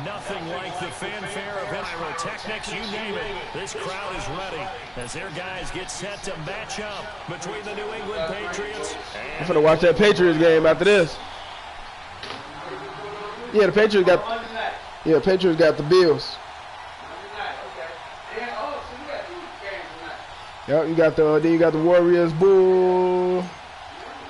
Nothing like the fanfare of pyrotechnics, you name it. This crowd is ready as their guys get set to match up between the New England Patriots. I'm gonna watch that Patriots game after this. Yeah, the Patriots got. Yeah, Patriots got the Bills. Yep, you got the. Then you got the Warriors. Bull.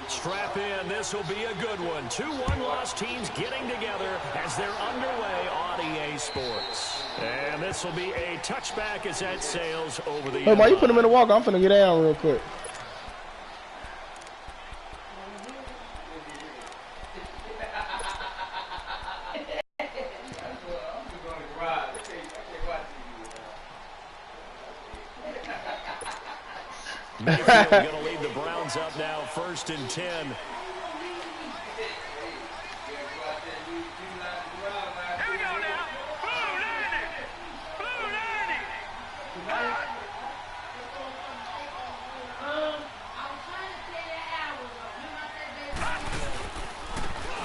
Strap in. This will be a good one. 2 one-loss teams getting together as they're underway on EA Sports. And this will be a touchback as that sails over the. Hey, why you put him in the walk? I'm finna get down real quick. Mayfield going to lead the Browns up now, 1st and 10.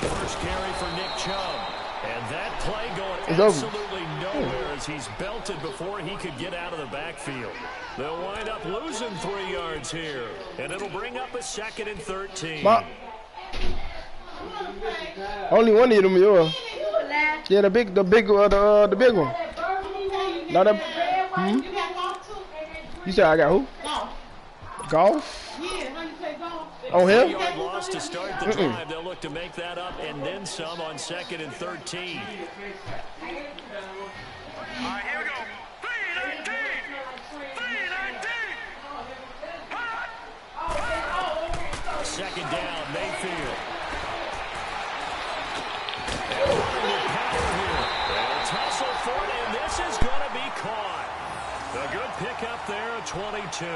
First carry for Nick Chubb. And that play going absolutely nowhere as he's belted before he could get out of the backfield. They'll wind up losing 3 yards here, and it'll bring up a 2nd and 13. Only one of them yours. Yeah, the big one. Not a. You said I got who? Golf. On him? 3-yard loss to start the drive. They'll look to make that up and then some on 2nd and 13. All right, here we go. 2nd down, Mayfield. They'll tussle for it, and this is going to be caught. A good pickup there at 22.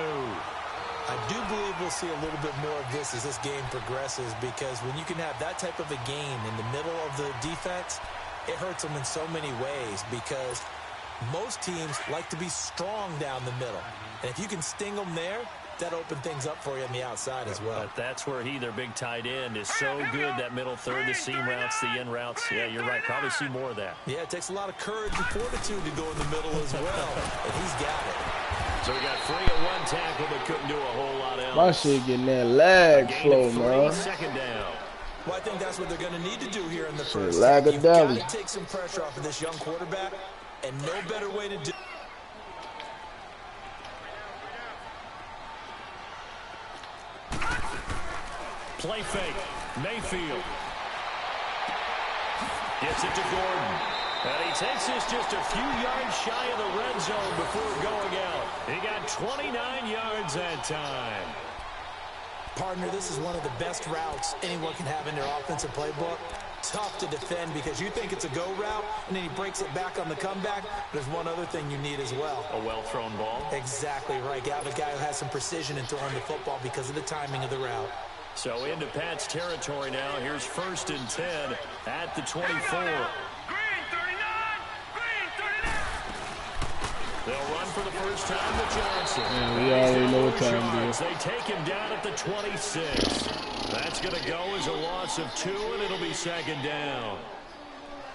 I do believe we'll see a little bit more of this as this game progresses, because when you can have that type of a game in the middle of the defense, it hurts them in so many ways, because most teams like to be strong down the middle. And if you can sting them there, that opened things up for you on the outside as well. But that's where their big tight end, is so good, that middle third, the seam routes, the in routes. Yeah, you're right. Probably see more of that. Yeah, it takes a lot of courage and fortitude to go in the middle as well. And he's got it. So we got 3 and 1 tackle, but couldn't do a whole lot else. My shit getting that lag flow, man. 2nd down. Well, I think that's what they're going to need to do here in the first. You've got to take some pressure off of this young quarterback, and no better way to do it. Play fake. Mayfield gets it to Gordon. And he takes this just a few yards shy of the red zone before going out. He got 29 yards that time. Partner, this is one of the best routes anyone can have in their offensive playbook. Tough to defend because you think it's a go route, and then he breaks it back on the comeback. There's one other thing you need as well. A well-thrown ball. Exactly right. You have a guy who has some precision in throwing the football because of the timing of the route. So into Pat's territory now. Here's 1st and 10 at the 24. Green 39! Green 39! They'll run for the first time with Johnson. Yeah, we already know what time it is. They take him down at the 26. That's going to go as a loss of 2, and it'll be 2nd down.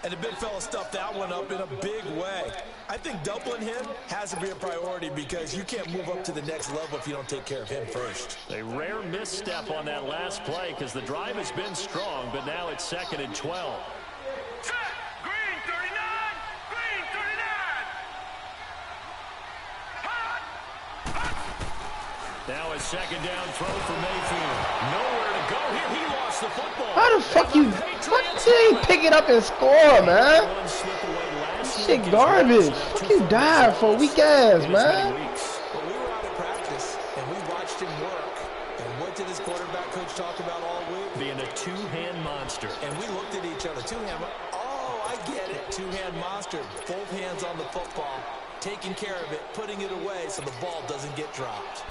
And the big fella stuffed that one up in a big way. I think doubling him has to be a priority because you can't move up to the next level if you don't take care of him first. A rare misstep on that last play because the drive has been strong, but now it's 2nd and 12. Set! Green 39! Green 39! Now a 2nd down throw for Mayfield. Nowhere to go here. He lost the football. How the fuck you? What? You ain't pick it up and score, man. Shit garbage. Fuck you died for weak ass, man. Well, we were out of practice and we watched him work. And what did his quarterback coach talk about all week? Being a two-hand monster. And we looked at each other. Two-hand. Oh, I get it. Two-hand monster. Both hands on the football, taking care of it, putting it away so the ball doesn't get dropped.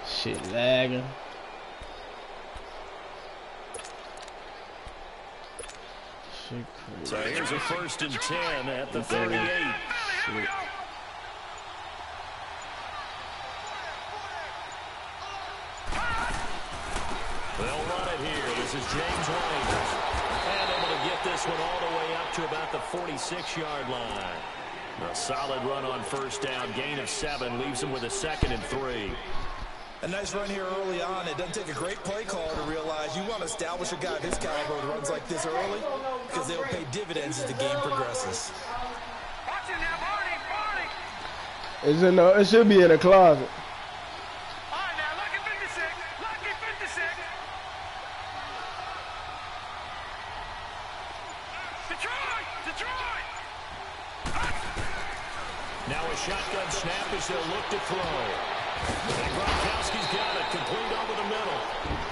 Shit lagging. Shit crazy. So here's a 1st and 10 at the 38. Shit. They'll run it here. This is James White. And able to get this one all the way up to about the 46-yard line. A solid run on first down. Gain of 7 leaves him with a 2nd and 3. A nice run here early on. It doesn't take a great play caller to realize you want to establish a guy of his caliber with runs like this early because they will pay dividends as the game progresses. Watch it now, Barney, Barney. It's in the, it should be in the closet. All right, now, lucky 56. Lucky 56. Detroit! Detroit! Now a shotgun snap as they'll look to throw. And Gronkowski's got it, complete over the middle.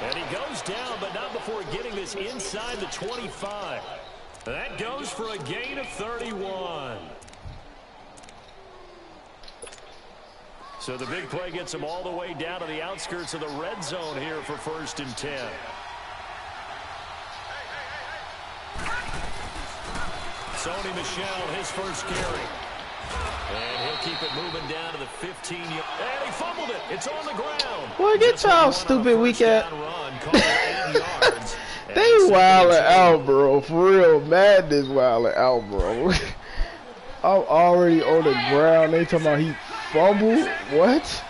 And he goes down, but not before getting this inside the 25. That goes for a gain of 31. So the big play gets him all the way down to the outskirts of the red zone here for 1st and 10. Sony Michel, his first carry. And he'll keep it moving down to the 15. And he fumbled it. It's on the ground. Boy, get y'all stupid weekend. They wildin' out, bro. For real, Madness wildin' out, bro. I'm already on the ground. They talking about he fumbled. What?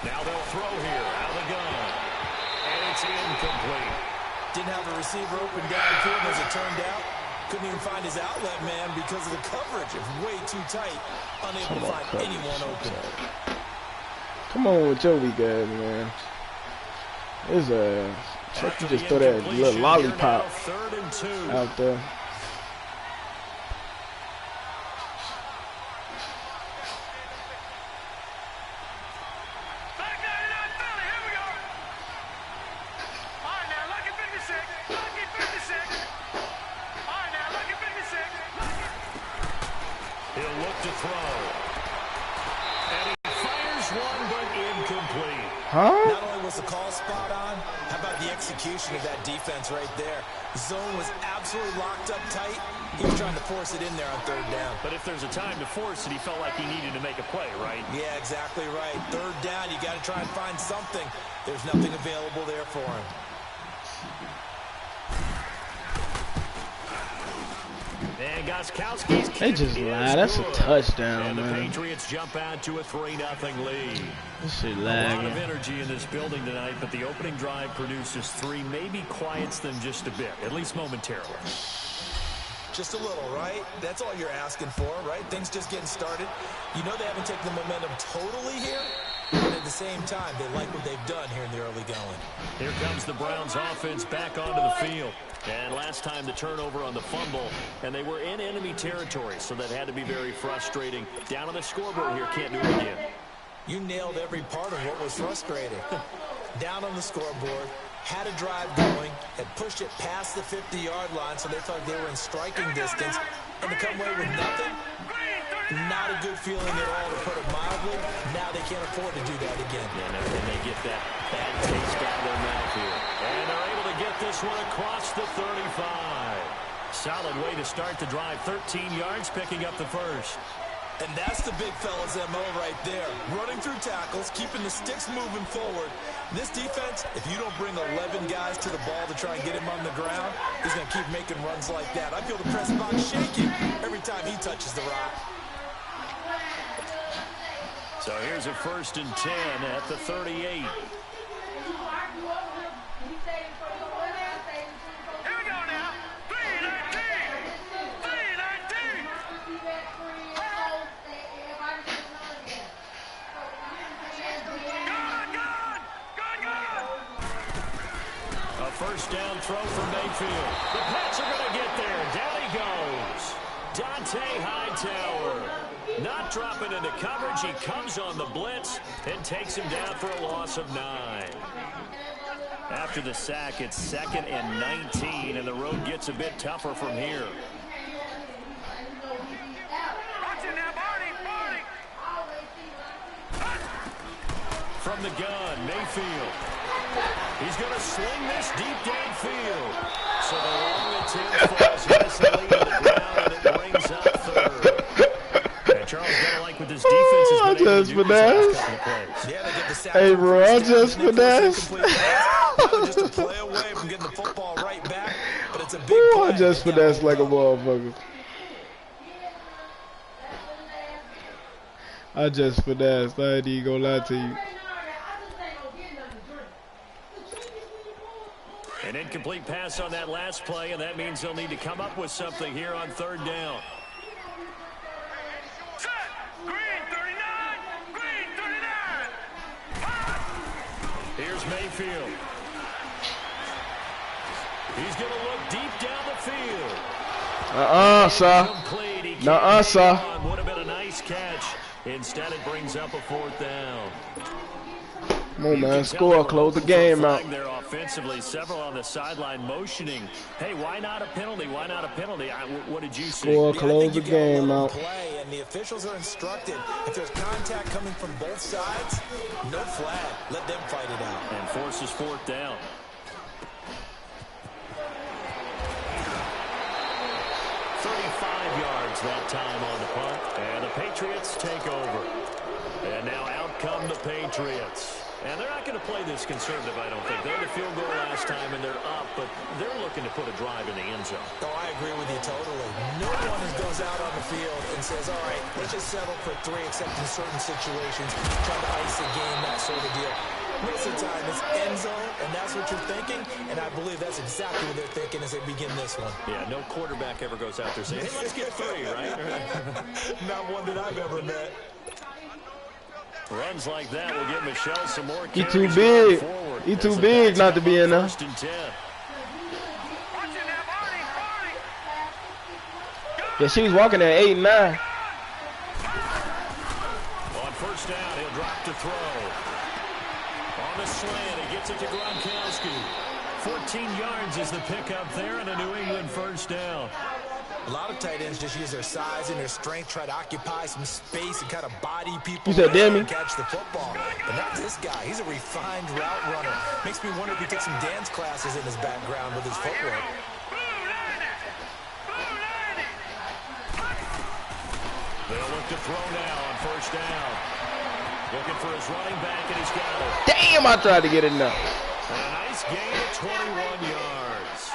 Now they'll throw here out of the gun. And it's incomplete. Didn't have a receiver open downfield as it turned out. Couldn't even find his outlet man because of the coverage. It was way too tight. Unable to find anyone open. Come on with your weak ass, man. It's a you just throw that little lollipop out there. Back 99 Philly, here we go. All right, now, lucky 56. Lucky 56. All right, now, lucky 56. He'll look to throw. And he fires one, but incomplete. Huh? Not only was the call spot on, how about the execution of that defense right there? Zone was absolutely locked up tight. He was trying to force it in there on 3rd down. But if there's a time to force it, he felt like he needed to make a play, right? Yeah, exactly right. 3rd down, you got to try and find something. There's nothing available there for him. And Gostkowski's They just lied. That's a touchdown, and the man. Patriots jump out to a 3-0 lead. This shit A lot lagging. of energy in this building tonight, but the opening drive produces 3, maybe quiets them just a bit, at least momentarily. Just a little, right? That's all you're asking for, right? Things just getting started. You know they haven't taken the momentum totally here, but at the same time, they like what they've done here in the early going. Here comes the Browns offense back onto the field. And last time the turnover on the fumble, and they were in enemy territory, so that had to be very frustrating. Down on the scoreboard here, can't do it again. You nailed every part of what was frustrating. Down on the scoreboard, had a drive going, had pushed it past the 50-yard line, so they thought they were in striking distance, and to come away with nothing, not a good feeling at all, to put it mildly. Now they can't afford to do that again. Yeah, and they get that bad taste out of their mouth here. And they're able to get this one across the 35. Solid way to start the drive. 13 yards, picking up the first. And that's the big fella's MO right there. Running through tackles, keeping the sticks moving forward. This defense, if you don't bring 11 guys to the ball to try and get him on the ground, he's going to keep making runs like that. I feel the press box shaking every time he touches the rock. So here's a 1st and 10 at the 38. Here we go now. 319. 319. A 1st down throw from Mayfield. The Pats are going to get there. Down he goes. Dante Hightower. Not dropping into coverage. He comes on the blitz and takes him down for a loss of 9. After the sack, it's 2nd and 19, and the road gets a bit tougher from here. Watch it now, Barney, Barney. From the gun, Mayfield. He's going to sling this deep downfield. So the long attempt falls innocently to the ground, and it brings up 3rd. And Charles gotta like what this defense has been able to do these last couple of plays. Yeah, they get the sack. Hey, bro, I just finesse. Just a play away from getting the football right big Ooh, I play. just finessed like a motherfucker. I just finessed. I ain't even gonna lie to you. An incomplete pass on that last play, and that means they'll need to come up with something here on third down. Set. Green 39. Green 39. Here's Mayfield. He's going to look deep down the field. Sir. Nuh-uh, sir. Would have been a nice catch. Instead, it brings up a fourth down. Come on, man. Score. Close the game out. There offensively, several on the sideline motioning. Hey, why not a penalty? Why not a penalty? What did you see? Score. Close the game out. Play, and the officials are instructed, if there's contact coming from both sides, no flag. Let them fight it out. And forces fourth down. That time on the punt, and the Patriots take over. And now out come the Patriots. And they're not going to play this conservative, I don't think. They had a field goal last time, and they're up, but they're looking to put a drive in the end zone. Oh, I agree with you totally. No one goes out on the field and says, all right, let's just settle for 3, except in certain situations, trying to ice a game, that sort of deal. Most of the time, it's end zone, and that's what you're thinking, and I believe that's exactly what they're thinking as they begin this one. Yeah, no quarterback ever goes out there saying, hey, let's get 3, right? Not one that I've ever met. Runs like that will give Michelle some more He carries too big. forward. He too big not to be in there. 1st and 10. Watching that, Barney. Yeah, she was walking at 8 and 9. On first down, he'll drop to throw. On the slant, he gets it to Gronkowski. 14 yards is the pickup there, and a New England first down. A lot of tight ends just use their size and their strength, try to occupy some space and kind of body people You said Demi? and catch the football. But not this guy. He's a refined route runner. Makes me wonder if he took some dance classes in his background with his footwork. They'll look to throw now on first down. Looking for his running back, and he's got it. Damn, I tried to get it now. And a nice gain of 21 yards.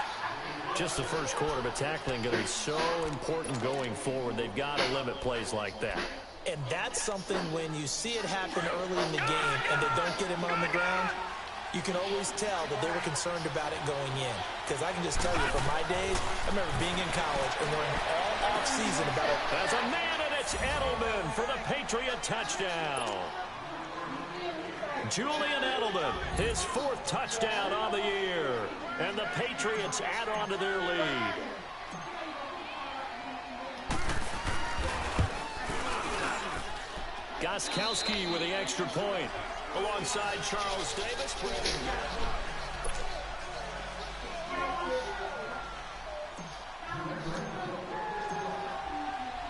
Just the first quarter, but tackling going to be so important going forward. They've got to limit plays like that. And that's something when you see it happen early in the game and they don't get him on the ground, you can always tell that they were concerned about it going in. Because I can just tell you from my days, I remember being in college and learning all off-season about it. There's a man, and it's Edelman for the Patriot touchdown. Julian Edelman, his 4th touchdown on the year. And the Patriots add on to their lead. Gostkowski with the extra point. Alongside Charles Davis.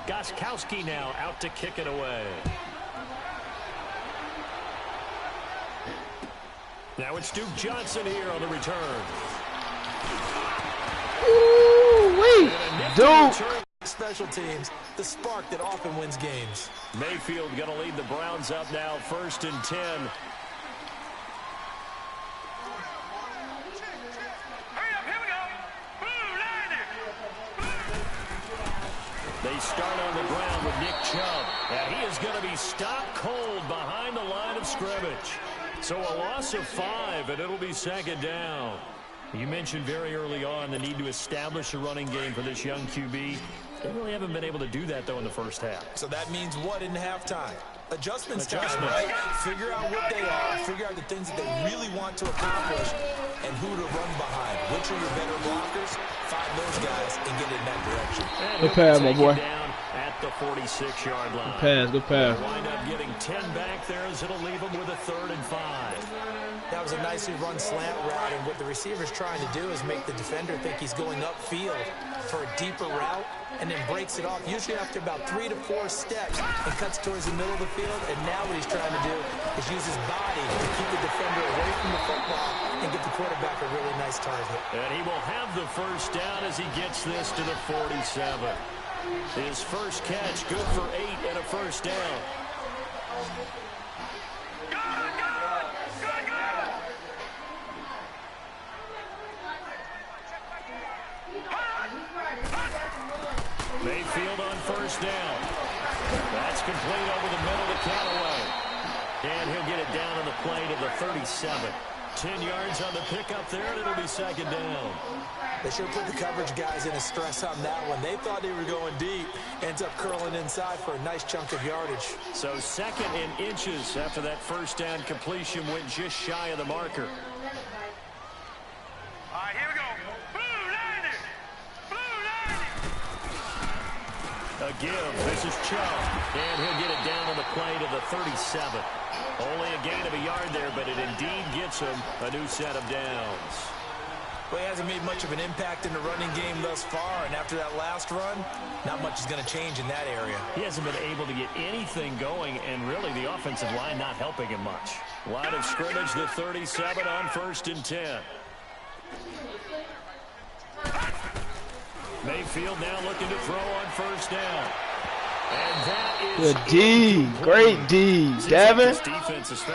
Gostkowski now out to kick it away. Now it's Duke Johnson here on the return. Ooh-wee. Duke. Special teams, the spark that often wins games. Mayfield going to lead the Browns up now, 1st and 10. Hurry up, here we go. Blue liner. They start on the ground with Nick Chubb, and he is going to be stopped cold behind the line of scrimmage. So a loss of 5, and it'll be 2nd down. You mentioned very early on the need to establish a running game for this young QB. They really haven't been able to do that, though, in the first half. So that means what in halftime? Adjustments time, right? Figure out what they are, figure out the things that they really want to accomplish, and who to run behind. Which are your better blockers? Find those guys and get in that direction. Good pass, my boy. Down at the 46-yard line. Good pass, good pass. They'll wind up getting 10 back there as it'll leave them with a 3rd and 5. That was a nicely run slant route, and what the receiver's trying to do is make the defender think he's going upfield for a deeper route, and then breaks it off, usually after about 3 to 4 steps, and cuts towards the middle of the field. And now what he's trying to do is use his body to keep the defender away from the football and get the quarterback a really nice target. And he will have the first down as he gets this to the 47. His first catch, good for 8 and a first down. Good. Mayfield on first down. That's complete over the middle to Callaway. And he'll get it down on the play to the 37. 10 yards on the pickup there, and it'll be second down. They should put the coverage guys in a stress on that one. They thought they were going deep. Ends up curling inside for a nice chunk of yardage. So second and inches after that first down completion went just shy of the marker. All right, here we go. Blue 90. Blue 90. A give. This is Chubb. And he'll get it down on the play to the 37. Only a gain of a yard there, but it indeed gets him a new set of downs. Well, he hasn't made much of an impact in the running game thus far, and after that last run, not much is going to change in that area. He hasn't been able to get anything going, and really the offensive line not helping him much. Line of scrimmage, the 37 on first and 10. Mayfield now looking to throw on first down. And that is good D. Great D, Devin.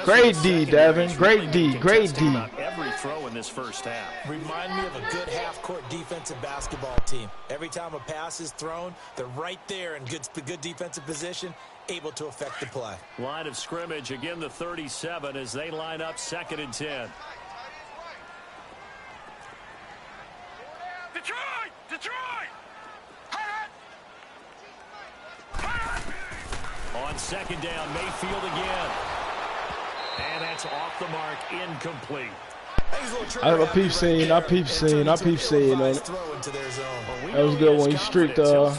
Great D, Devin. Great D. Great D. Every throw in this first half. Remind me of a good half-court defensive basketball team. Every time a pass is thrown, they're right there in good defensive position, able to affect the play. Line of scrimmage, again the 37 as they line up second and 10. Detroit! Detroit! On second down, Mayfield again. And that's off the mark, incomplete. I peep scene, on it. That was a good one. You streaked your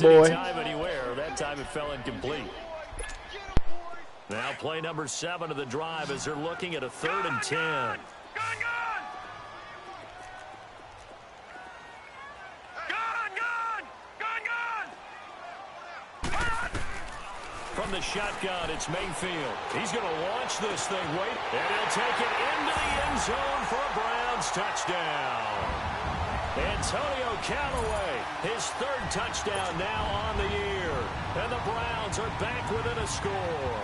boy. That time it fell incomplete. Now play number 7 of the drive as they're looking at a 3rd and 10. From the shotgun, it's Mayfield. He's going to launch this thing. Wait, and he'll take it into the end zone for a Browns touchdown. Antonio Callaway, his 3rd touchdown now on the year. And the Browns are back within a score.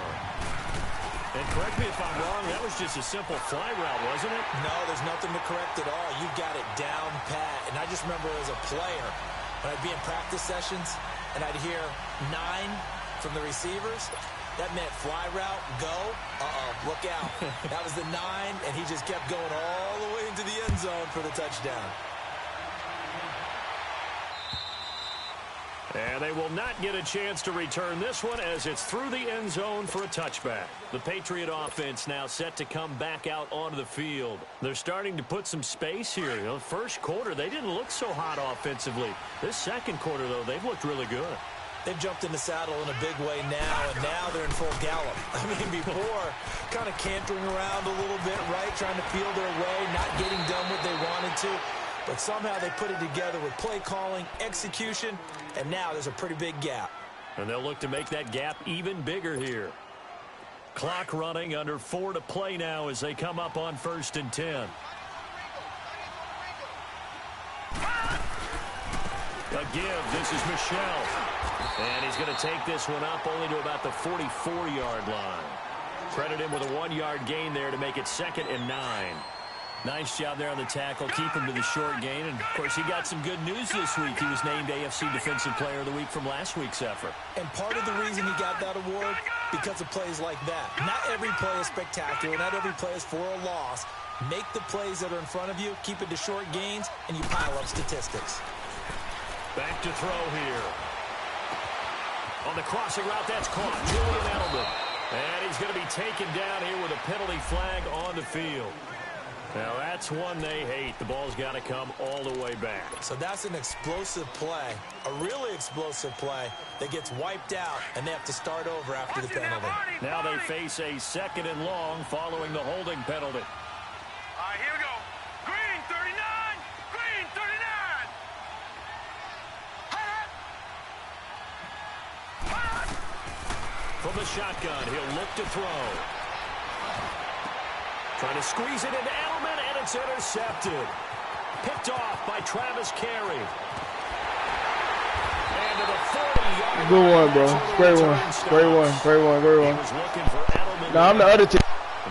And correct me if I'm wrong, that was just a simple fly route, wasn't it? No, there's nothing to correct at all. You've got it down pat. And I just remember as a player, when I'd be in practice sessions, and I'd hear 9 from the receivers, that meant fly route, go, look out. That was the 9, and he just kept going all the way into the end zone for the touchdown. And they will not get a chance to return this one as it's through the end zone for a touchback. The Patriot offense now set to come back out onto the field. They're starting to put some space here. The first quarter, they didn't look so hot offensively. This second quarter, though, they've looked really good. They've jumped in the saddle in a big way now, and now they're in full gallop. I mean, before, kind of cantering around a little bit, right, trying to feel their way, not getting done what they wanted to. But somehow they put it together with play calling, execution, and now there's a pretty big gap. And they'll look to make that gap even bigger here. Clock running, under 4 to play now as they come up on 1st and 10. A give, this is Michelle. And he's going to take this one up only to about the 44-yard line. Credit him with a 1-yard gain there to make it 2nd and 9. Nice job there on the tackle, keep him to the short gain. And, of course, he got some good news this week. He was named AFC Defensive Player of the Week from last week's effort. And part of the reason he got that award, because of plays like that. Not every play is spectacular. Not every play is for a loss. Make the plays that are in front of you, keep it to short gains, and you pile up statistics. Back to throw here. On the crossing route, that's caught. Julian Edelman. And he's going to be taken down here with a penalty flag on the field. Now, that's one they hate. The ball's got to come all the way back. So that's an explosive play, a really explosive play that gets wiped out, and they have to start over after the penalty. Now they face a 2nd and long following the holding penalty. All right, here we go. Green 39. Green 39. From the shotgun, he'll look to throw. Trying to squeeze it into Edelman, and it's intercepted. Picked off by Travis Carey. And to the 40-yard line. Good one, bro. Great one. Great one. Great one. Great one. He was looking for Edelman. Now I'm the other team.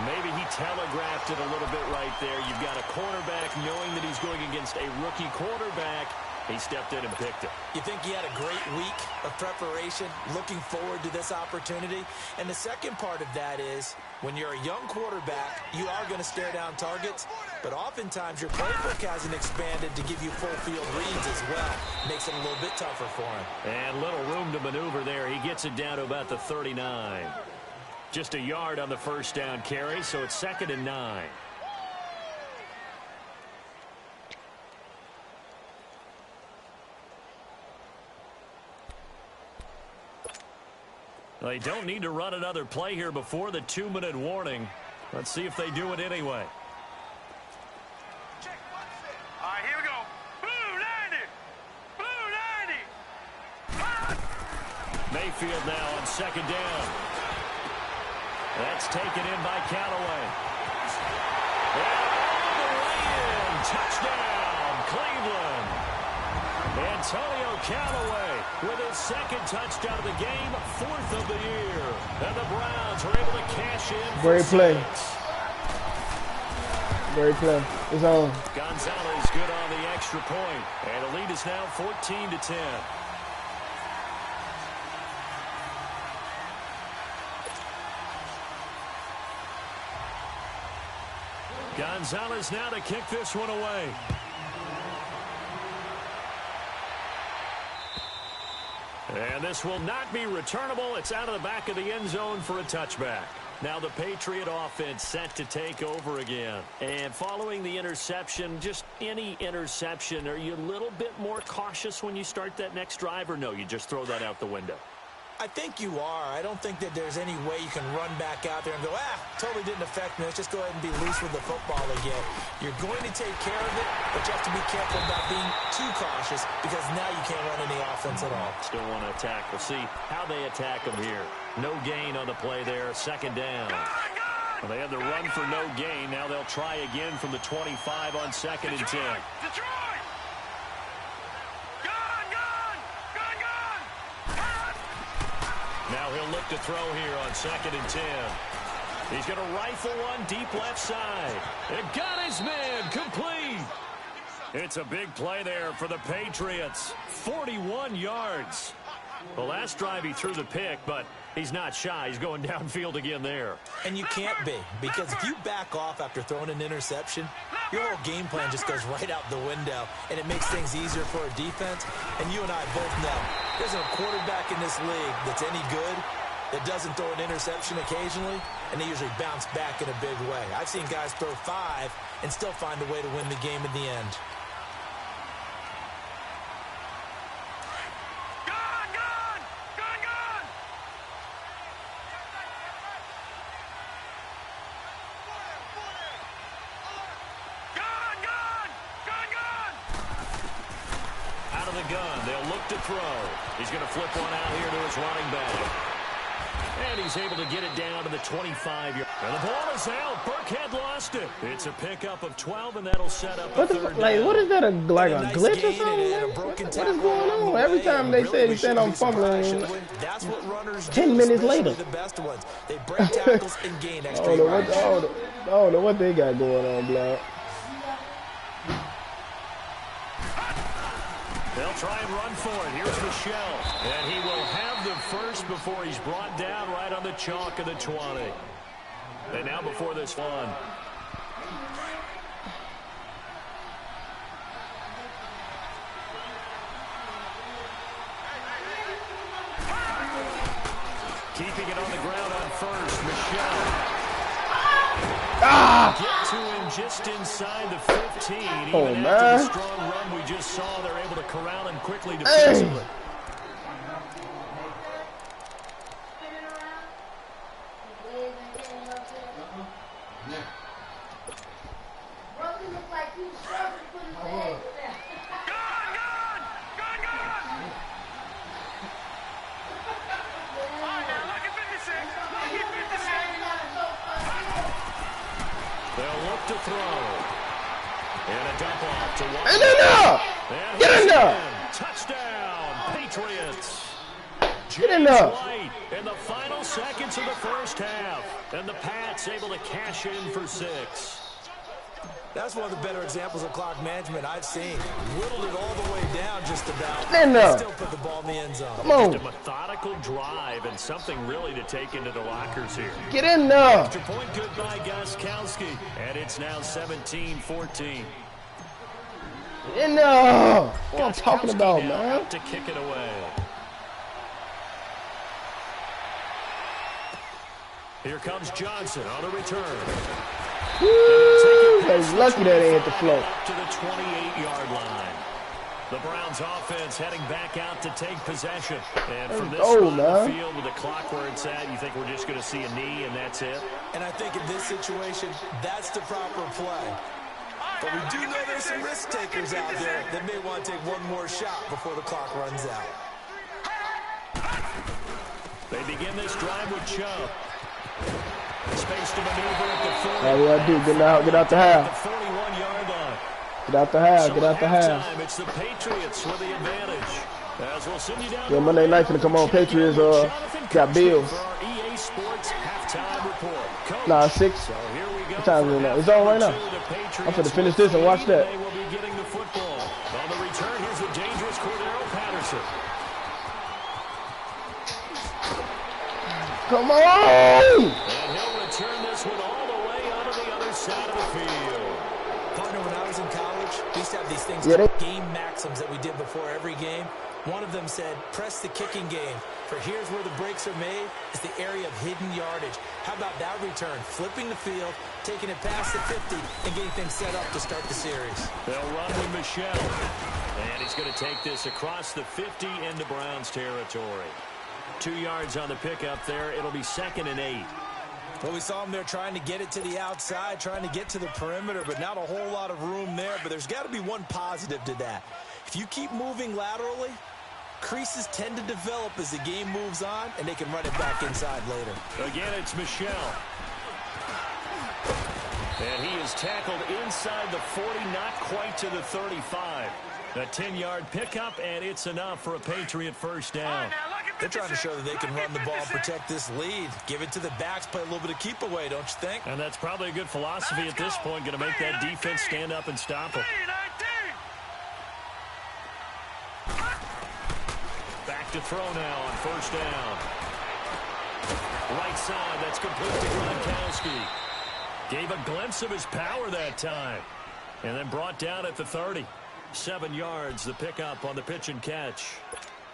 Maybe he telegraphed it a little bit right there. You've got a quarterback knowing that he's going against a rookie quarterback. He stepped in and picked it. You think he had a great week of preparation, looking forward to this opportunity? And the second part of that is, when you're a young quarterback, you are going to stare down targets, but oftentimes your playbook hasn't expanded to give you full field reads as well. Makes it a little bit tougher for him. And little room to maneuver there. He gets it down to about the 39. Just a yard on the first down carry, so it's 2nd and 9. They don't need to run another play here before the 2-minute warning. Let's see if they do it anyway. All right, here we go. Blue 90. Blue 90. Mayfield now on 2nd down. That's taken in by Callaway. And all the way in. Touchdown, Cleveland. Antonio Callaway with his 2nd touchdown of the game, 4th of the year. And the Browns are able to cash in. Great play. Great play. It's on. Gonzalez good on the extra point. And the lead is now 14-10. Gonzalez now to kick this one away. And this will not be returnable. It's out of the back of the end zone for a touchback. Now the Patriot offense set to take over again. And following the interception, just any interception, are you a little bit more cautious when you start that next drive, or no, you just throw that out the window? I think you are. I don't think that there's any way you can run back out there and go, totally didn't affect me. Let's just go ahead and be loose with the football again. You're going to take care of it, but you have to be careful about being too cautious because now you can't run any offense at all. Still want to attack. We'll see how they attack them here. No gain on the play there. 2nd down. Well, they had the run for no gain. Now they'll try again from the 25 on 2nd and 10. Detroit. Now he'll look to throw here on 2nd and 10. He's going to rifle one deep left side. It got his man complete. It's a big play there for the Patriots. 41 yards. The last drive he threw the pick, but he's not shy. He's going downfield again there. And you can't be, because if you back off after throwing an interception, your whole game plan just goes right out the window, and it makes things easier for a defense. And you and I both know there's no quarterback in this league that's any good that doesn't throw an interception occasionally, and they usually bounce back in a big way. I've seen guys throw 5 and still find a way to win the game in the end. He's going to flip one out here to his running back. And he's able to get it down to the 25-yard. And the ball is out. Burkhead lost it. It's a pickup of 12, and that'll set up a third down. What is that, like a glitch or something? What is going on? Every time they said I'm fumbling, that's what runners 10 minutes later. The best ones. They break tackles and gain extra I don't know what they got going on, Blood. They'll try and run for it. Here's Michelle. And he will have the first before he's brought down right on the chalk of the 20. And now before this one. Keeping it on the ground on first, Michelle. Get to him just inside the 15. Even after the strong run we just saw, they're able to corral him quickly defensively. To throw. And a dump off to one. Get in there! Touchdown, Patriots. Get in there! White in the final seconds of the first half. And the Pats able to cash in for 6. That's one of the better examples of clock management I've seen. Whittled it all the way down just about. In there. Still put the ball in the end zone. Come on. Just a methodical drive and something really to take into the lockers here. Get in there. Extra point good by Gostkowski. And it's now 17-14. In there. What I'm talking about, man. Out to kick it away. Here comes Johnson on a return. Woo! They lucky that they hit the floor. Up to the 28-yard line. The Browns offense heading back out to take possession. And from this spot on the field with the clock where it's at, you think we're just going to see a knee and that's it? And I think in this situation, that's the proper play. But we do know there's some risk takers out there that may want to take one more shot before the clock runs out. They begin this drive with Chubb. Space to maneuver at the 40. All we gotta do, get out the half. The 41-yard line. Get out the half, So get out the halftime, half. it's the Patriots with the advantage. As we'll send you down Yeah, Monday night finna come on. Patriots got Bills. for our EA Sports halftime report. Coach, Nah, 6. so here we go. What time is it now? It's on right now. I'm finna finish this and watch that. They will be getting the football. On the return, here's the dangerous Cordero Patterson. Come on! And he'll return this one all the way onto the other side of the field. Partner, when I was in college, we used to have these things Yeah, called game maxims that we did before every game. One of them said, press the kicking game. For here's where the breaks are made, is the area of hidden yardage. How about that return? Flipping the field, taking it past the 50, and getting things set up to start the series. They'll run with Michelle. And he's going to take this across the 50 into Browns territory. 2 yards on the pickup there. It'll be 2nd and 8. Well, we saw him there trying to get it to the outside, trying to get to the perimeter, but not a whole lot of room there. But there's got to be one positive to that. If you keep moving laterally, creases tend to develop as the game moves on, and they can run it back inside later. Again, it's Michelle. And he is tackled inside the 40, not quite to the 35. A 10-yard pickup, and it's enough for a Patriot first down. They're trying to show that they can run the ball and protect this lead. Give it to the backs, play a little bit of keep away, don't you think? And that's probably a good philosophy at this point, going to make that defense stand up and stop them. Back to throw now on first down. Right side, that's complete to Gronkowski. Gave a glimpse of his power that time. And then brought down at the 30. 7 yards, the pickup on the pitch and catch.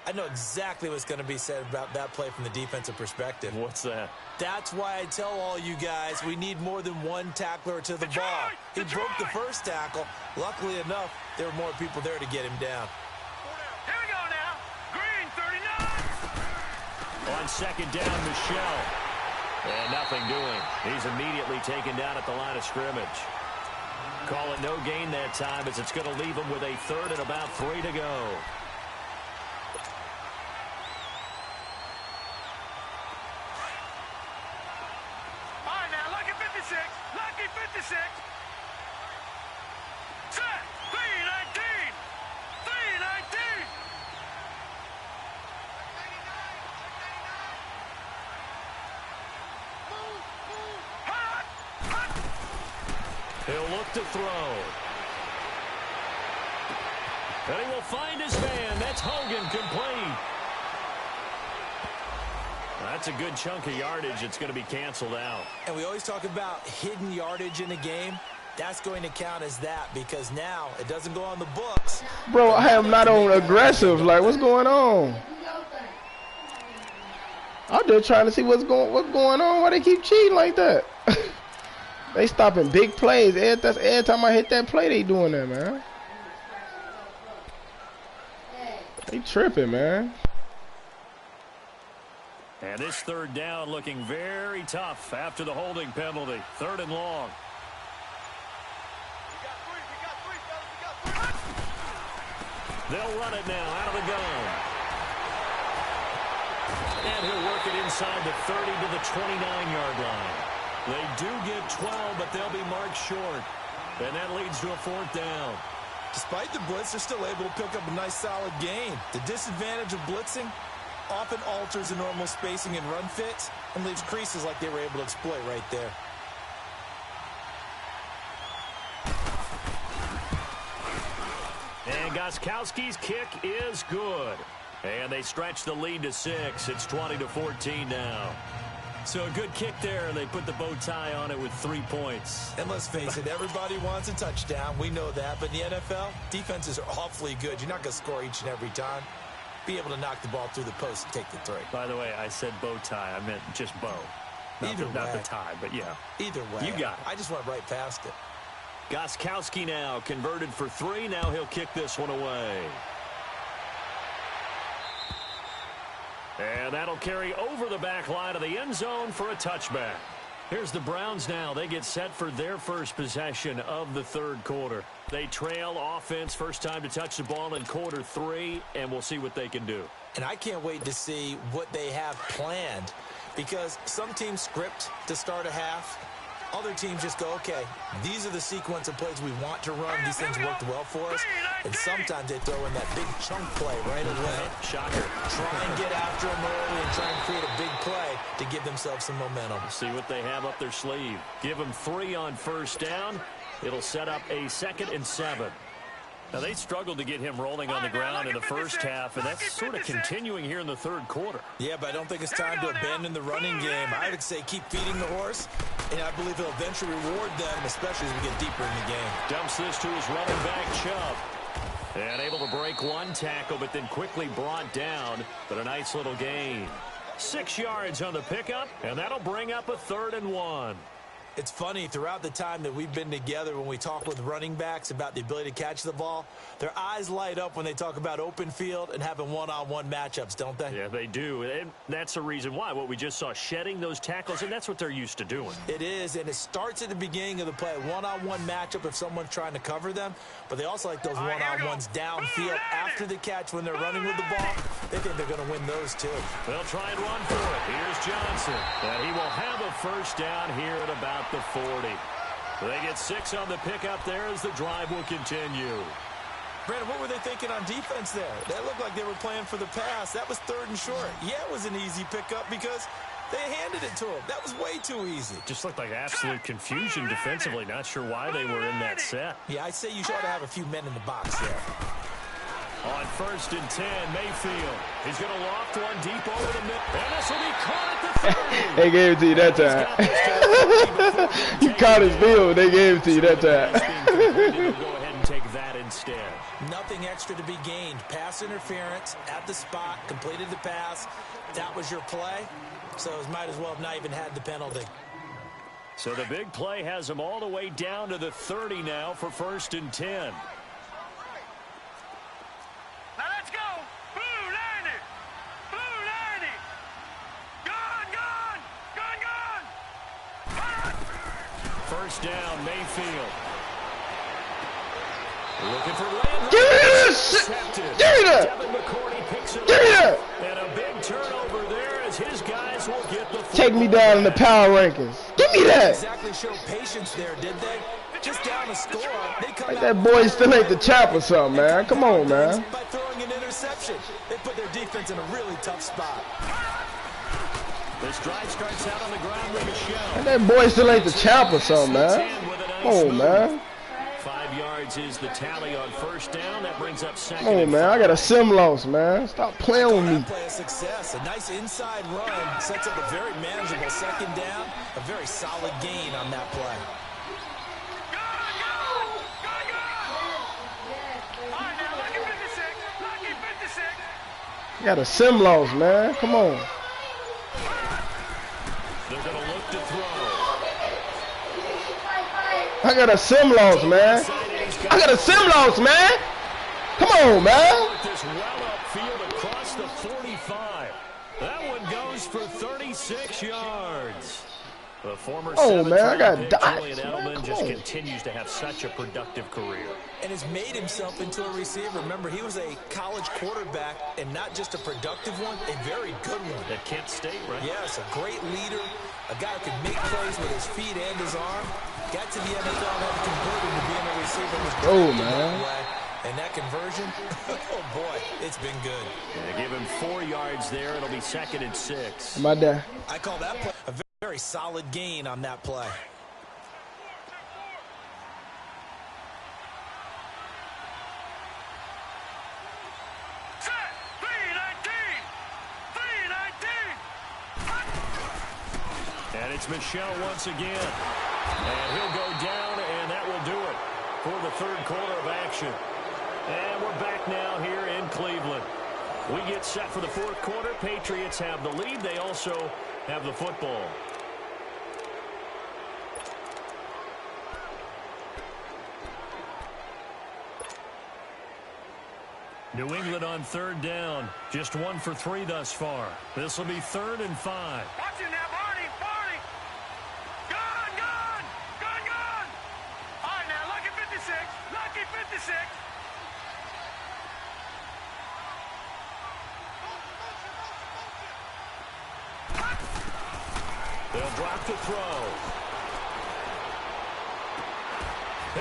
I know exactly what's going to be said about that play from the defensive perspective. What's that? That's why I tell all you guys we need more than one tackler to the ball. He broke the first tackle. Luckily enough, there were more people there to get him down. Here we go now. Green, 39. On second down, Michelle. And nothing doing. He's immediately taken down at the line of scrimmage. Call it no gain that time as it's going to leave him with a 3rd and about 3 to go. All right, now, lucky 56. Lucky 56. Set. 319. 319. Hot. Hot. He'll look to throw. And he will find his man. That's Hogan, complete. That's a good chunk of yardage. It's going to be canceled out. And we always talk about hidden yardage in a game. That's going to count as that because now it doesn't go on the books. Bro, I am not on aggressive. Like, what's going on? I'm just trying to see what's going on. Why they keep cheating like that? They stopping big plays. Every time I hit that play, they doing that, man. They tripping, man. And this 3rd down looking very tough after the holding penalty. 3rd and long. They'll run it now out of the gun. And he'll work it inside the 30 to the 29-yard line. They do get 12, but they'll be marked short. And that leads to a 4th down. Despite the blitz, they're still able to pick up a nice solid gain. The disadvantage of blitzing often alters the normal spacing and run fits and leaves creases like they were able to exploit right there. And Gostkowski's kick is good. And they stretch the lead to 6. It's 20-14 now. So a good kick there, and they put the bow tie on it with 3 points. And let's face it, everybody wants a touchdown. We know that. But in the NFL, defenses are awfully good. You're not going to score each and every time. Be able to knock the ball through the post and take the 3. By the way, I said bow tie. I meant just bow. Not the tie, but yeah. Either way. You got it. I just went right past it. Gostkowski now converted for 3. Now he'll kick this one away. And that'll carry over the back line of the end zone for a touchback. Here's the Browns now. They get set for their first possession of the third quarter. They trail offense, first time to touch the ball in quarter 3, and we'll see what they can do. And I can't wait to see what they have planned, because some teams script to start a half. Other teams just go, okay, these are the sequence of plays we want to run. These things worked well for us. And sometimes they throw in that big chunk play right away. Shocker. Try and get after them early and try and create a big play to give themselves some momentum. See what they have up their sleeve. Give them 3 on first down. It'll set up a 2nd and 7. Now, they struggled to get him rolling on the ground in the first half, and that's sort of continuing here in the third quarter. Yeah, but I don't think it's time to abandon the running game. I would say keep feeding the horse, and I believe he'll eventually reward them, especially as we get deeper in the game. Dumps this to his running back, Chubb. And able to break 1 tackle, but then quickly brought down, but a nice little gain. 6 yards on the pickup, and that'll bring up a 3rd and 1. It's funny, throughout the time that we've been together, when we talk with running backs about the ability to catch the ball, their eyes light up when they talk about open field and having one-on-one matchups, don't they? Yeah, they do. And that's the reason why. What we just saw, shedding those tackles, and that's what they're used to doing. It is, and it starts at the beginning of the play. One-on-one matchup if someone's trying to cover them, but they also like those one-on-ones downfield after the catch when they're running with the ball. They think they're going to win those, too. They'll try and run for it. Here's Johnson. And he will have a first down here at about the 40. They get 6 on the pickup there as the drive will continue. Brandon, what were they thinking on defense there? That looked like they were playing for the pass. That was 3rd and short. Yeah, it was an easy pickup because they handed it to him. That was way too easy. Just looked like absolute confusion defensively. Not sure why they were in that set. Yeah, I'd say you ought to have a few men in the box there. On 1st and 10, Mayfield. He's going to loft one deep over the middle. And this will be caught at the 30. They gave it to you that time. You caught his deal. They gave it to you that time. We'll go ahead and take that instead. Nothing extra to be gained. Pass interference at the spot. Completed the pass. That was your play. So it might as well have not even had the penalty. So the big play has them all the way down to the 30 now for 1st and 10. Now let's go. Blue 90. Blue 90. Gone. First down, Mayfield. Looking for Landry. Give me this! Give me that! Devin McCourty picks it Give me up. that! And a big turnover there as his guys will get the Take me down in the power rankings. Give me that! Exactly show patience there, did they? Just down a score. They come Like out that boy still ain't the champ or something, man. Come on, man. by throwing an interception. They put their defense in a really tough spot. This drive starts out on the ground with a show. Like that boy still ain't the champ or something, man. Come on, man. 5 yards is the tally on first down. That brings up 2nd. Come on, man. I got a sim loss, man. Stop playing with me. Play a success. A nice inside run sets up a very manageable 2nd down. A very solid gain on that play. I got a sim loss, man. Come on. They're going to look to throw. I got a sim loss, man. I got a sim loss, man. Come on, man. This well upfield across the 45. That one goes for 36 yards. The former man, I got pick, dots. Julian Edelman just continues to have such a productive career. And has made himself into a receiver. Remember, he was a college quarterback, and not just a productive one, a very good one. At Kent State, right? Yes, a great leader, a guy who could make plays with his feet and his arm. Got to the NFL and had to convert him to being a receiver. Oh, man. And that conversion, oh boy, it's been good. Yeah, give him 4 yards there. It'll be 2nd and 6. Am I there? I call that play a very solid gain on that play. And it's Michel once again. And he'll go down, and that will do it for the third quarter of action. And we're back now here in Cleveland. We get set for the fourth quarter. Patriots have the lead. They also have the football. New England on third down. Just 1 for 3 thus far. This will be 3rd and 5. Watch it now, Barney, Barney. Gone, gone, gone, gone. All right, now, lucky 56, lucky 56. They'll drop the throw.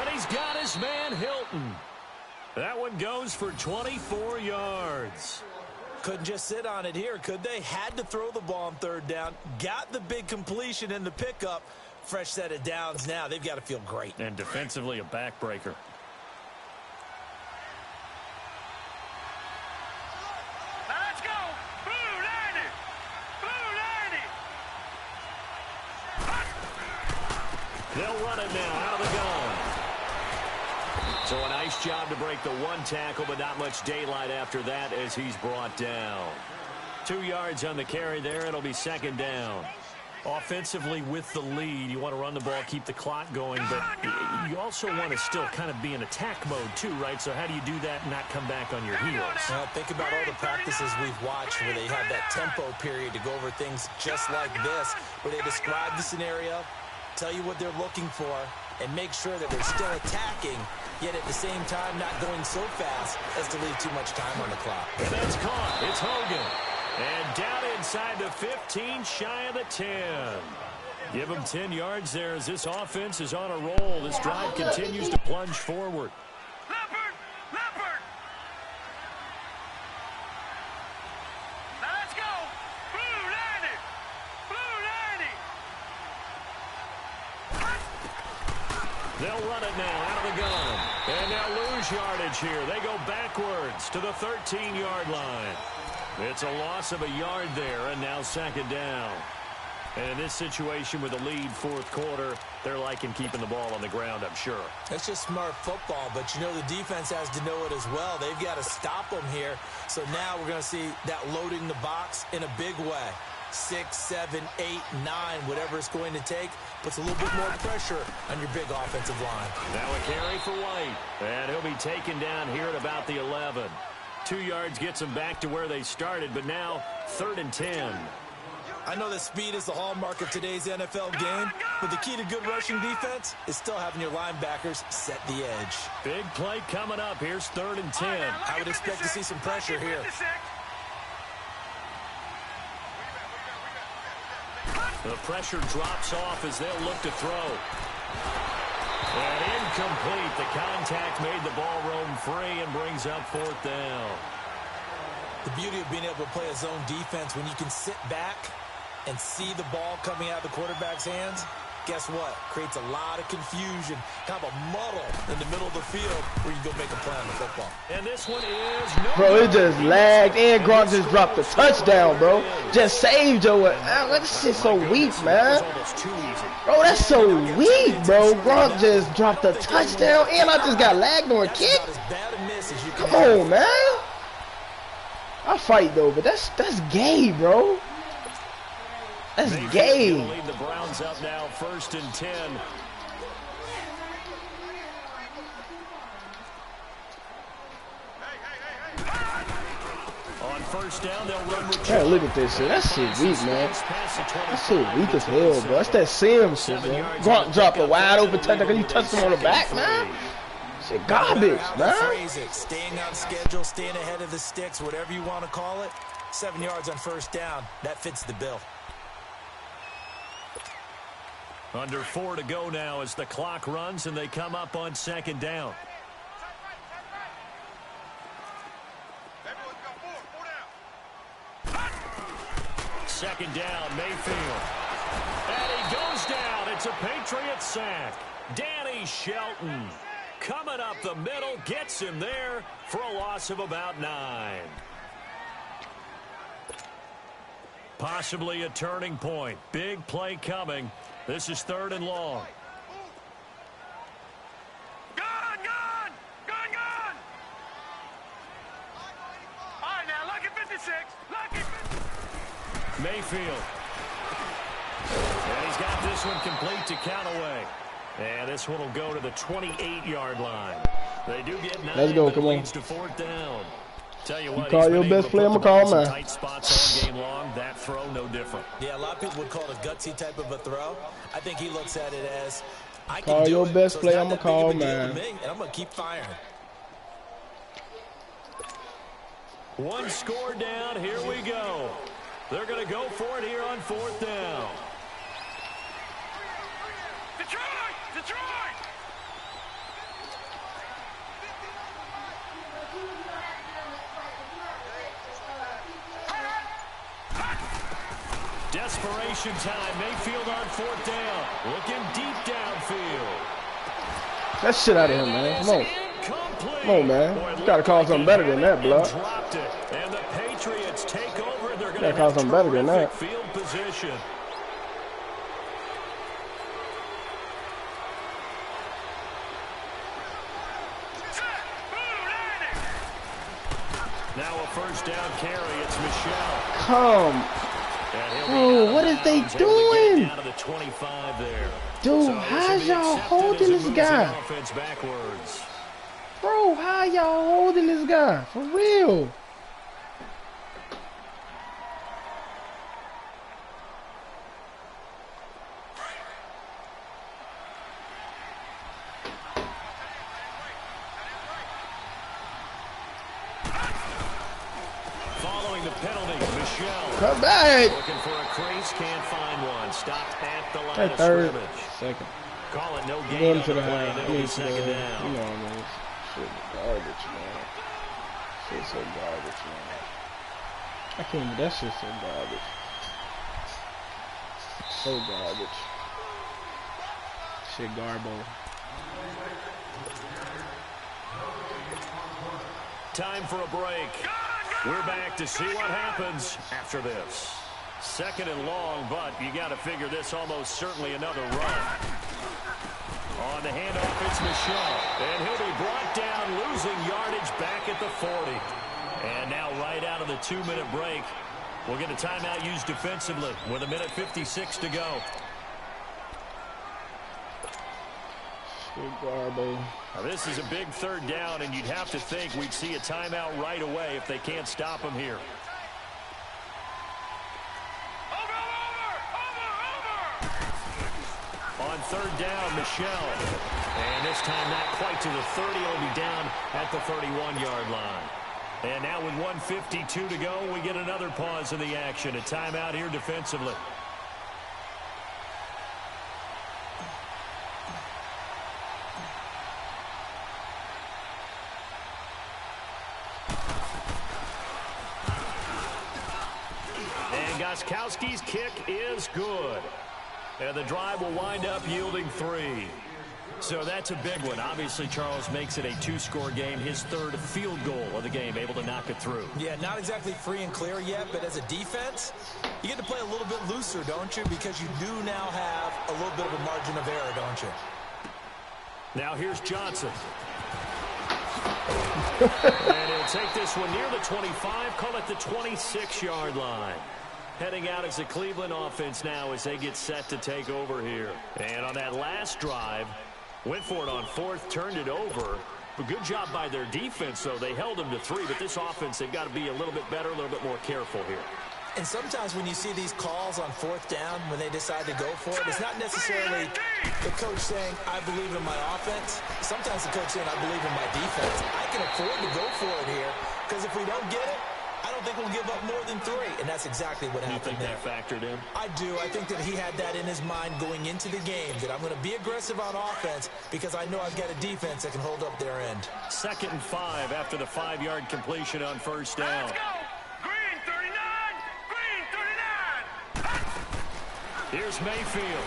And he's got his man, Hilton. That one goes for 24 yards. Couldn't just sit on it here, could they? Had to throw the ball on third down. Got the big completion in the pickup. Fresh set of downs now. They've got to feel great. And defensively, a backbreaker. Now let's go. Blue 90. Blue 90. They'll run it now out of the gun. So a nice job to break the 1 tackle, but not much daylight after that as he's brought down. 2 yards on the carry there. It'll be 2nd down. Offensively with the lead, you want to run the ball, keep the clock going, but you also want to still kind of be in attack mode too, right? So how do you do that and not come back on your heels? Well, think about all the practices we've watched where they have that tempo period to go over things just like this, where they describe the scenario, tell you what they're looking for, and make sure that they're still attacking, yet at the same time not going so fast as to leave too much time on the clock. And that's caught. It's Hogan. And down inside the 15, shy of the 10. Give him 10 yards there as this offense is on a roll. This drive continues to plunge forward. Leopard, Leopard. Now let's go. Blue 90. Blue 90. They'll run it now out of the gun. And they'll lose yardage here. They go backwards to the 13-yard line. It's a loss of a yard there, and now 2nd down. And in this situation with a lead 4th quarter, they're liking keeping the ball on the ground, I'm sure. It's just smart football, but you know the defense has to know it as well. They've got to stop them here. So now we're going to see that loading the box in a big way. 6, 7, 8, 9, whatever it's going to take, puts a little bit more pressure on your big offensive line. Now a carry for White, and he'll be taken down here at about the 11. 2 yards gets them back to where they started, but now 3rd and 10. I know that speed is the hallmark of today's NFL game, but the key to good rushing defense is still having your linebackers set the edge. Big play coming up. Here's 3rd and 10. I would expect to see some pressure here. The pressure drops off as they'll look to throw. And incomplete. The contact made the ball roam free and brings up 4th down. The beauty of being able to play a zone defense when you can sit back and see the ball coming out of the quarterback's hands, guess what? Creates a lot of confusion, kind of a muddle in the middle of the field where you go make a play on the football. And this one is no. Bro, it just lagged, and Gronk just dropped the touchdown, bro. Just saved your this shit so weak, man. Bro, that's so weak, bro. Gronk just dropped the touchdown, and I just got lagged on a kick. Come on, man. I fight though, but that's gay, bro. That's gay. Lead the Browns up now, 1st and 10. On 1st down, they'll run with Man, look at this shit. That shit weak, man. That shit weak as hell, bro. That's that Sims shit, man. Gronk dropped a wide open touchdown. You touched him on the back, man. Shit garbage, man. Phrase it. Staying on schedule, staying ahead of the sticks, whatever you want to call it. 7 yards on 1st down. That fits the bill. Under 4 to go now as the clock runs and they come up on 2nd down. Second down, Mayfield. And he goes down. It's a Patriot sack. Danny Shelton coming up the middle, gets him there for a loss of about 9. Possibly a turning point. Big play coming. This is 3rd and long. Gone, gone! Gone, gone! All right, now, lucky 56. Lucky 56. Mayfield. And he's got this one complete to Callaway. And this one will go to the 28-yard line. They do get 9. Let's go, come on. To 4th down. Tell you what, call your best play, I'm gonna call man. Tight spots all game long. That throw, no different. Yeah, a lot of people would call it a gutsy type of a throw. I think he looks at it as, I call can do your it, best so play, it's I'm not gonna that big of call a deal to man. me, and I'm gonna keep firing. One score down. Here we go. They're going to go for it here on 4th down. Detroit! Detroit! Desperation time. Mayfield on 4th down. Looking deep downfield. That shit out of him, man. Come on. Incomplete. Come on, man. You gotta call something better than that, blood. Dropped it. And the Patriots take over. They're going Gotta to call have something better than that. field position. Now a 1st down carry. It's Michelle. Come. Oh, what is they doing? Down to the 25 there. Dude, So how's y'all accepted holding as it this moves guy? the offense backwards. Bro, how y'all holding this guy? For real. Following the penalty, Michelle. Come back. Looking for a crease, can't find one. Stopped at the line That of 3rd. scrimmage. 2nd. Call it no Going gain on to the the play. half. That'll be 2nd down. You know, man. Shit garbage, man. Shit so garbage, man. I can't even, that shit so garbage. So garbage. Shit garbo. Time for a break. We're back to see what happens after this. 2nd and long, but you got to figure this almost certainly another run. On the handoff, it's Michelle. And he'll be brought down, losing yardage back at the 40. And now right out of the 2-minute break, we'll get a timeout used defensively with 1:56 to go. Shit garbo. Now this is a big 3rd down, and you'd have to think we'd see a timeout right away if they can't stop him here. On 3rd down, Michelle. And this time not quite to the 30. It'll be down at the 31-yard line. And now with 1:52 to go, we get another pause in the action. A timeout here defensively. And Gostkowski's kick is good. And the drive will wind up yielding 3. So that's a big one. Obviously, Charles makes it a 2-score game. His 3rd field goal of the game, able to knock it through. Yeah, not exactly free and clear yet, but as a defense, you get to play a little bit looser, don't you? Because you do now have a little bit of a margin of error, don't you? Now here's Johnson. And he'll take this one near the 25, call it the 26-yard line. Heading out as the Cleveland offense now as they get set to take over here. And on that last drive, went for it on 4th, turned it over. A good job by their defense, though. They held them to 3, but this offense, they've got to be a little bit better, a little bit more careful here. And sometimes when you see these calls on 4th down, when they decide to go for it, it's not necessarily the coach saying, I believe in my offense. Sometimes the coach saying, I believe in my defense. I can afford to go for it here, because if we don't get it, I don't think we'll give up more than 3, and that's exactly what happened there. You think that factored in? I do. I think that he had that in his mind going into the game, that I'm going to be aggressive on offense because I know I've got a defense that can hold up their end. 2nd and 5 after the 5-yard completion on 1st down. Let's go! Green 39! Green 39! Here's Mayfield.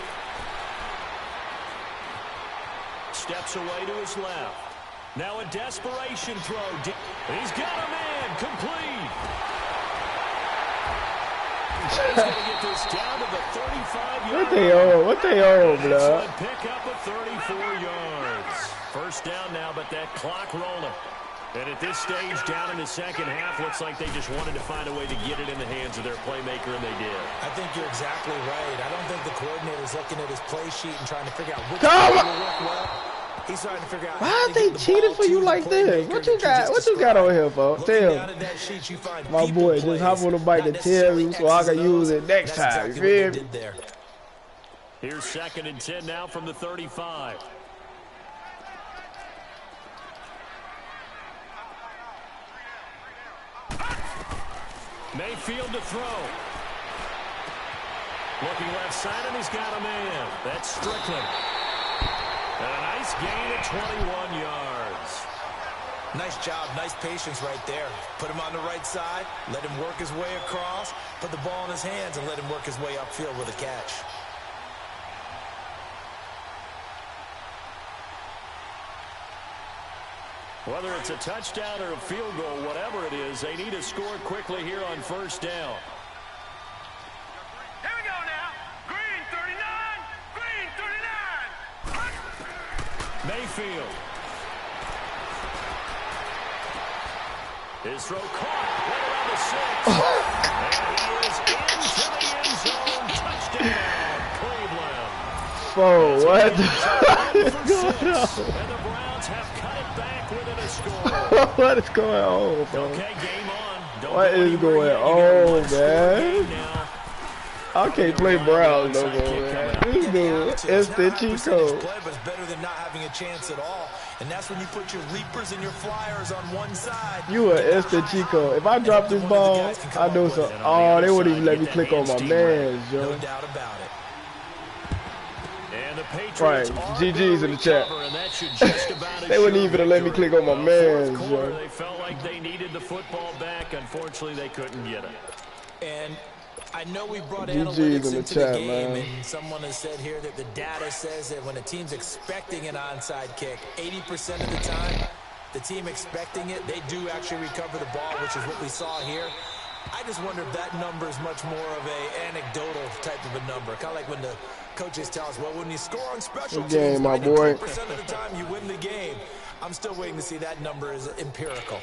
Steps away to his left. Now a desperation throw. He's got a man complete. He's going to get this down to the 35-yard What they on, bro? Pick up of 34 yards. First down now, but that clock rolling. And at this stage, down in the second half, looks like they just wanted to find a way to get it in the hands of their playmaker, and they did. I think you're exactly right. I don't think the coordinator's looking at his play sheet and trying to figure out which Come will on. work well. He's trying to figure out Why how are to they get the cheating ball for to you the like this? playmaker What that you got? What you got on here, folks? Looking Tell down at that sheet, you find my people boy, plays, just hop on the bike not and tell you so I necessarily can use X's and it next O's. time. That's You exactly feel what me? they did there. Here's 2nd and 10 now from the 35. Mayfield to throw. Looking left side, and he's got a man. That's Strickland. And a nice gain at 21 yards. Nice job, nice patience right there. Put him on the right side, let him work his way across, put the ball in his hands, and let him work his way upfield with a catch. Whether it's a touchdown or a field goal, whatever it is, they need to score quickly here on first down. Here we go now. Green 39. Green 39. Mayfield. His throw caught right around the 6. And he is into the end zone. Touchdown, Cleveland. Bro, what is going on? And the Browns have cut it back within a score. What is going on, bro? Okay, game on. Don't What go is anywhere going yet. You got on, one score man? game now. I can't play Browns no more, man. This dude is the Chico. Play, but it's better than not having a chance at all. And that's when you put your leapers and your flyers on one side. You are instant Chico. If I drop this ball, I do something. Oh, they wouldn't even let me click on my mans, No yo. doubt about it. And the Patriots Right, are GG's in the chat. recover, and that should just about They wouldn't assure even let me victory. click on my mans, Fourth quarter, yo. they felt like they needed the football back. Unfortunately, they couldn't get it. And I know we brought GG's analytics in the into chat, the game, man. and someone has said here that the data says that when a team's expecting an onside kick, 80% of the time, the team expecting it, they do actually recover the ball, which is what we saw here. I just wonder if that number is much more of a anecdotal type of a number. Kind of like when the coaches tell us, well, when you score on special Good teams, game, my boy. 92% of the time you win the game. I'm still waiting to see that number is empirical.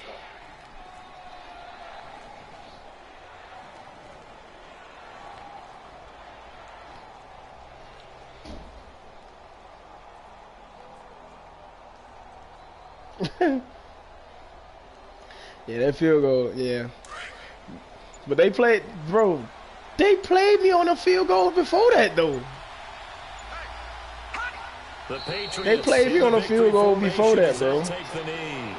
Yeah, that field goal, yeah. But they played, bro, they played me on a field goal before that, though. The Patriots They played me on a field goal before that, bro. Take the knee.